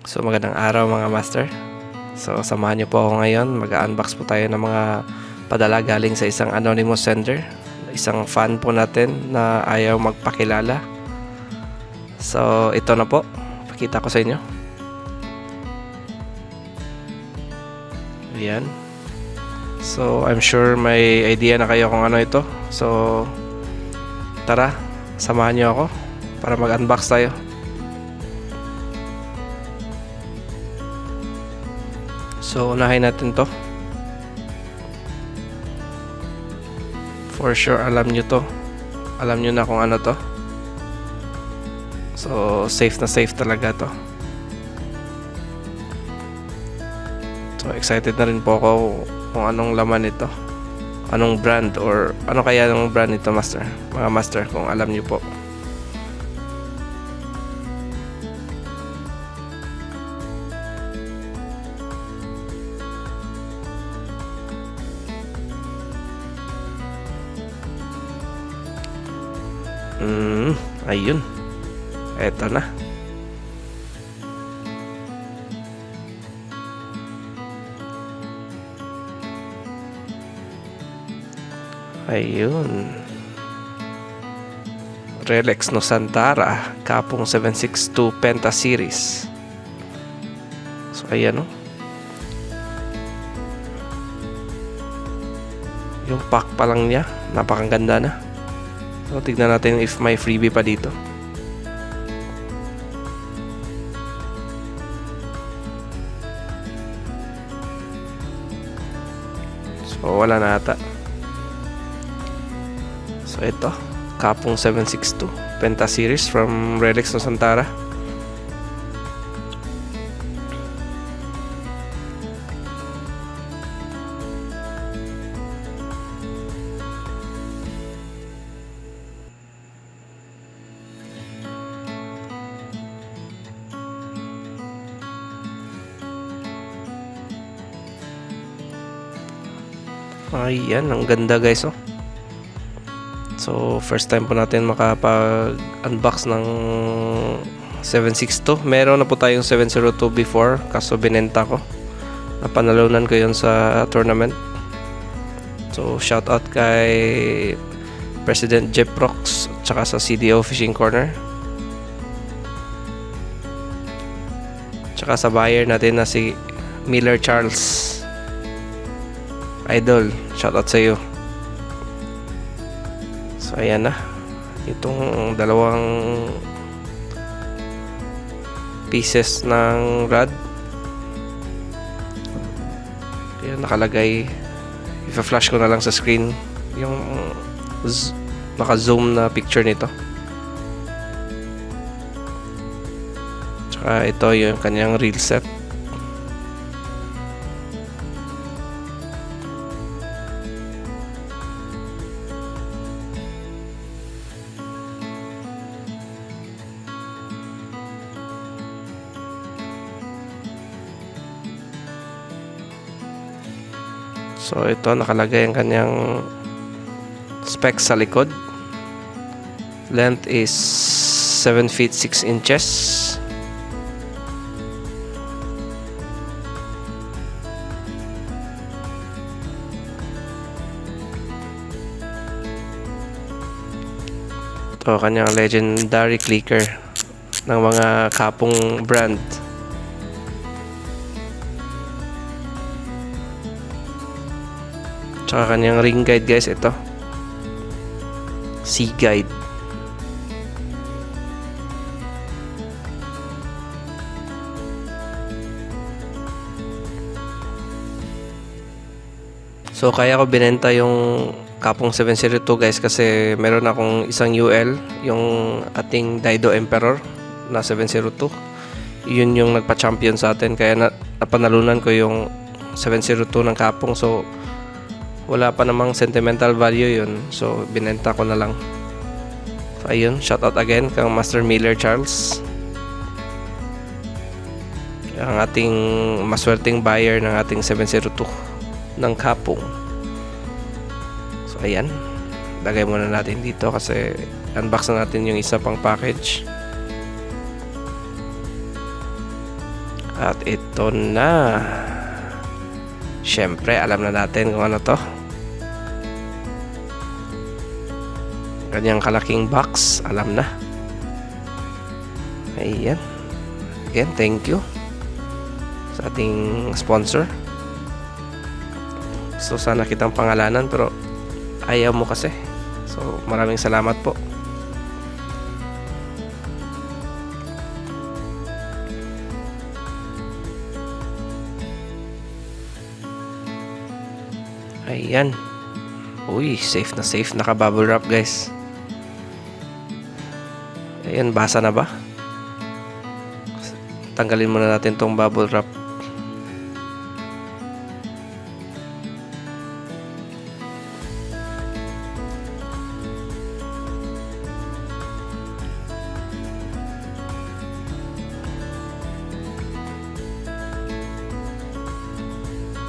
So magandang araw mga master. So samahan niyo po ako ngayon. Mag-unbox po tayo ng mga padala galing sa isang anonymous sender. Isang fan po natin na ayaw magpakilala. So ito na po. Pakita ko sa inyo. Ayan. So I'm sure may idea na kayo kung ano ito. So tara, samahan niyo ako para mag-unbox tayo. So, unahin natin to. For sure, alam nyo to. Alam nyo na kung ano to. So, safe na safe talaga to. So, excited na rin po ako kung anong laman nito. Anong brand or ano kaya ng brand nito, master? Mga master, kung alam nyo po. Ayun. Eto na. Ayun. Relax Nusantara Kapong 762 Penta Series. So ayan, no? Yung pack pa lang niya, napakaganda na. So, tignan natin if may freebie pa dito. So, wala na ata. So, ito. Kapong 762. Penta Series from Relics Nusantara. Ayan, ang ganda guys, oh. So, first time po natin makapag-unbox ng 762. Meron na po tayong 702 before, kaso binenta ko. Napanalunan ko yun sa tournament. So, shout out kay President Jeff Rocks at saka sa CDO Fishing Corner. Tsaka sa buyer natin na si Miller Charles. Idol, shoutout sa iyo. So ayan na. Itong dalawang pieces ng rod. Ayan, nakalagay. I-flash ko na lang sa screen yung naka-zoom na picture nito. Tsaka ito yung kanyang reel set. So ito nakalagay ang kanyang specs sa likod. Length is 7 feet 6 inches. Ito kanyang legendary clicker ng mga Kapong brand. Tsaka kanyang ring guide guys, ito. Sea guide. So kaya ko binenta yung Kapong 702 guys kasi meron akong isang UL, yung ating Daido Emperor na 702. Yun yung nagpa-champion sa atin kaya napanalunan ko yung 702 ng Kapong. So wala pa namang sentimental value yun. So, binenta ko na lang. So, ayun. Shoutout again kang Master Miller Charles. Ang ating maswerteng buyer ng ating 702 ng Kapong. So, ayan. Lagay muna natin dito kasi unbox na natin yung isa pang package. At ito na. Syempre, alam na natin kung ano to. Ganyang kalaking box, alam na. Ayan. Again, thank you sa ating sponsor. So, sana kitang pangalanan pero ayaw mo kasi. So, maraming salamat po. Ayan. Uy, safe na safe. Naka-bubble wrap, guys. Ayan, basa na ba? Tanggalin muna natin tong bubble wrap.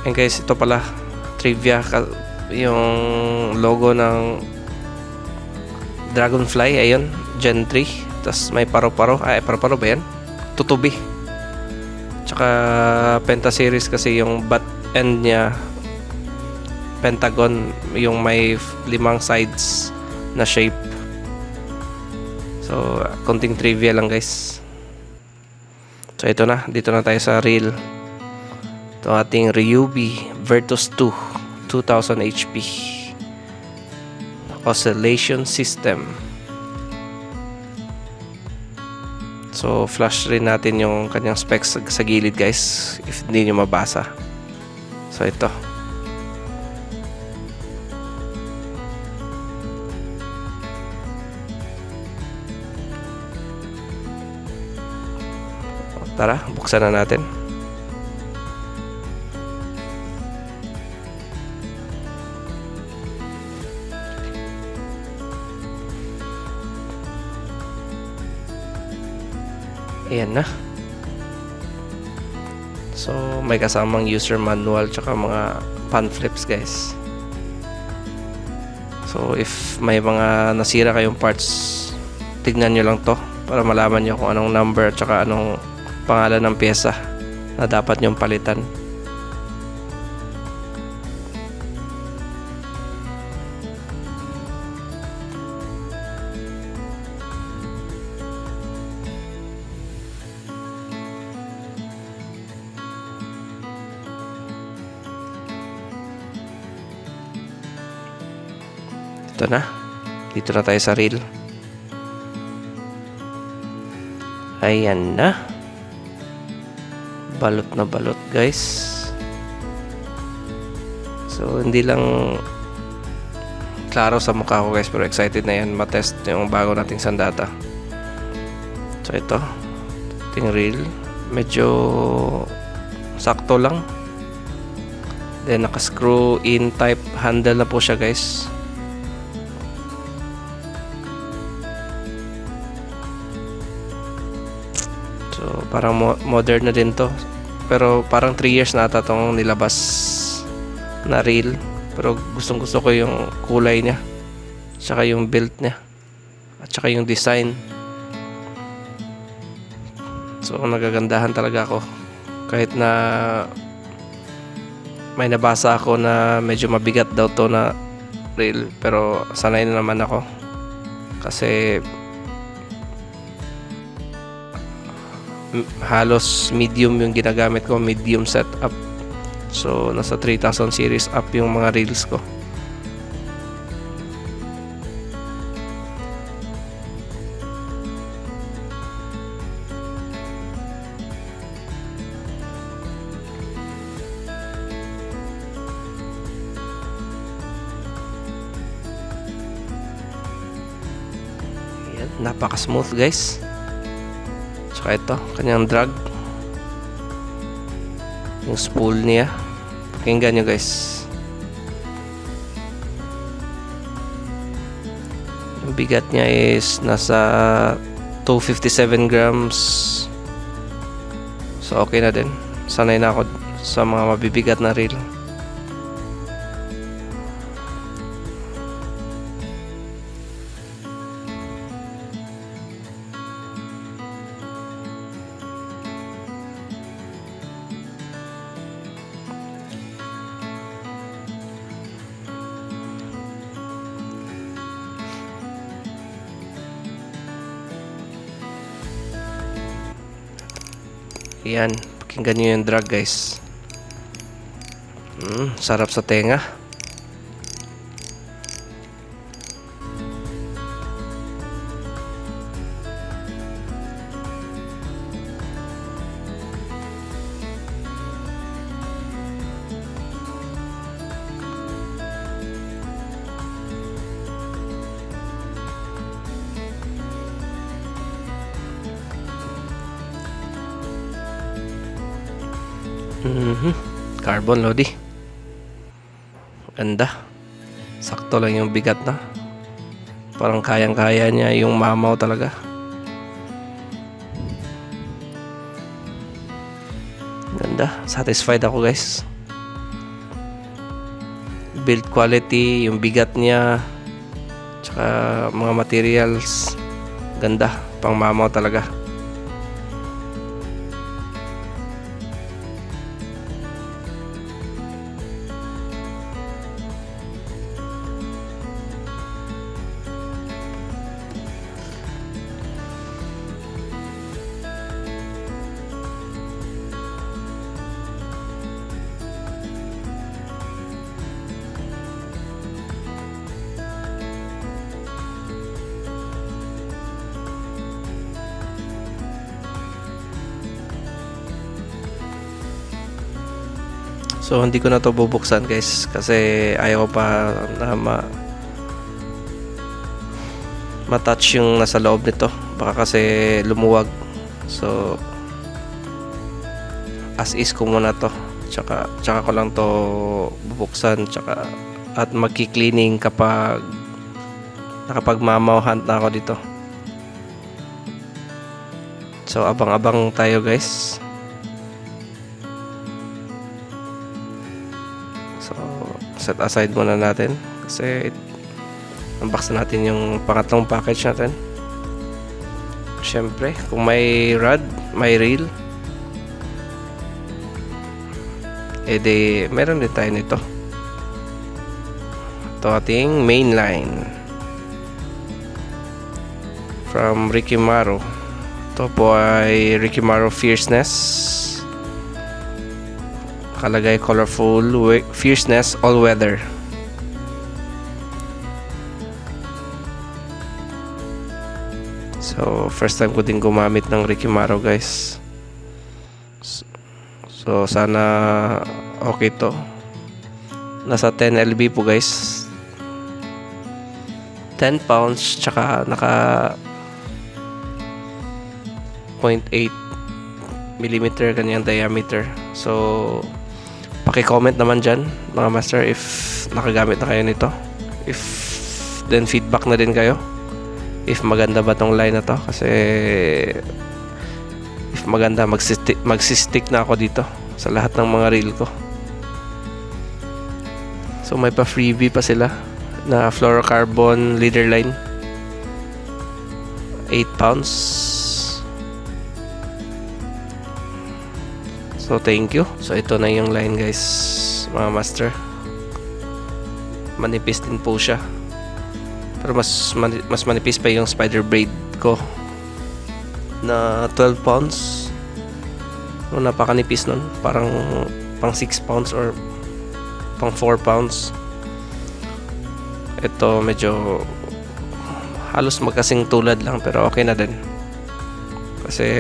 And guys, ito pala trivia, yung logo ng Dragonfly, ayun, Gen 3. Tapos may paro-paro, paro-paro ba yan? Tutubi. Tsaka Penta series kasi yung butt end niya pentagon, yung may 5 sides na shape. So, konting trivia lang, guys. So, ito na, dito na tayo sa reel. Ito ating Ryobi Virtus 2 2000 HP oscillation system. So, flash rin natin yung kanyang specs sa gilid, guys, if hindi nyo mabasa. So, ito. Tara, buksan na natin. Ayan na. So, may kasamang user manual tsaka mga pamphlets, guys. So, if may mga nasira kayong parts, tignan nyo lang to para malaman nyo kung anong number tsaka anong pangalan ng pyesa na dapat nyong palitan. Ito na. Dito na tayo sa reel. Ayan na. Balot na balot, guys. So, hindi lang klaro sa mukha ko, guys, pero excited na yan matest yung bago nating sandata. So, ito. Ating reel. Medyo sakto lang. Then, naka-screw in type handle na po siya, guys. So, parang modern na din to. Pero parang 3 years na ata itong nilabas na reel. Pero gustong gusto ko yung kulay niya. Tsaka yung build niya. At tsaka yung design. So, nagagandahan talaga ako. Kahit na may nabasa ako na medyo mabigat daw to na reel. Pero sanay na naman ako. Kasi halos medium yung ginagamit ko, medium setup. So, nasa 3000 series up yung mga reels ko. Ayan, napaka-smooth, guys. Tsaka ito, kanyang drag. Yung spool niya. Pakinggan nyo, guys. Yung bigat niya is nasa 257 grams. So, okay na din. Sanay na ako sa mga mabibigat na reel. Yan, pakinggan nyo yung drag guys. Sarap sa tenga. Carbon Lodi. Ganda. Sakto lang yung bigat na. Parang kayang-kaya niya yung mamaw talaga. Ganda. Satisfied ako guys. Build quality, yung bigat niya, tsaka mga materials. Ganda. Pang mamaw talaga. So hindi ko na to bubuksan guys kasi ayaw pa na ma-touch yung nasa loob nito, baka kasi lumuwag. So as is ko muna to, tsaka ko lang to bubuksan, tsaka at magki-cleaning kapag nakapagmamawhan na ako dito. So abang-abang tayo guys. So, set aside muna natin kasi unbox na natin yung pangatlong package natin. Syempre, kung may rod, may reel, meron din tayo nito. Ito ating main line from Rikimaro. Ito po ay Rikimaro Fierceness. Nakalagay colorful Fierceness all weather. So first time ko din gumamit ng Rikimaro guys. So sana okay to. Nasa 10 lb po guys. 10 pounds tsaka naka 0.8 millimeter kanyang diameter. So paki-comment naman dyan mga master if nakagamit na kayo nito, if then feedback na din kayo if maganda ba tong line na to, kasi if maganda magsistick na ako dito sa lahat ng mga reel ko. So may pa freebie pa sila na fluorocarbon leader line, 8 pounds. So thank you. So ito na yung line guys mga master. Manipis din po siya, pero mas manipis pa yung spider braid ko na 12 pounds. So napakanipis nun, parang pang 6 pounds or pang 4 pounds. Ito medyo halos magkasing tulad lang, pero okay na din kasi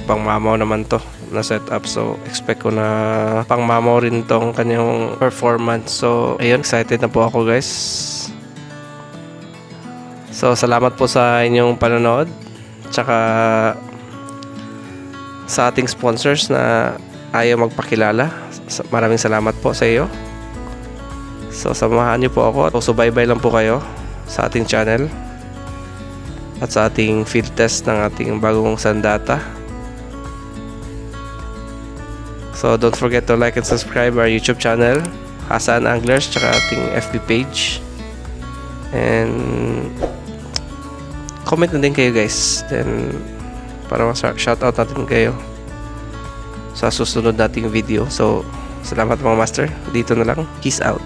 pang mamaw naman to na setup. So expect ko na pang mamaw rin tong kanyang performance. So ayun, excited na po ako guys. So salamat po sa inyong panonood, tsaka sa ating sponsors na ayaw magpakilala. Maraming salamat po sa iyo. So samahan niyo po ako, subaybay lang po kayo sa ating channel at sa ating field test ng ating bagong sandata. So don't forget to like and subscribe our YouTube channel, Hasan Anglers, tsaka ating FB page. And comment na din kayo guys, then para ma-shoutout natin kayo sa susunod nating video. So salamat mga master, dito na lang, peace out.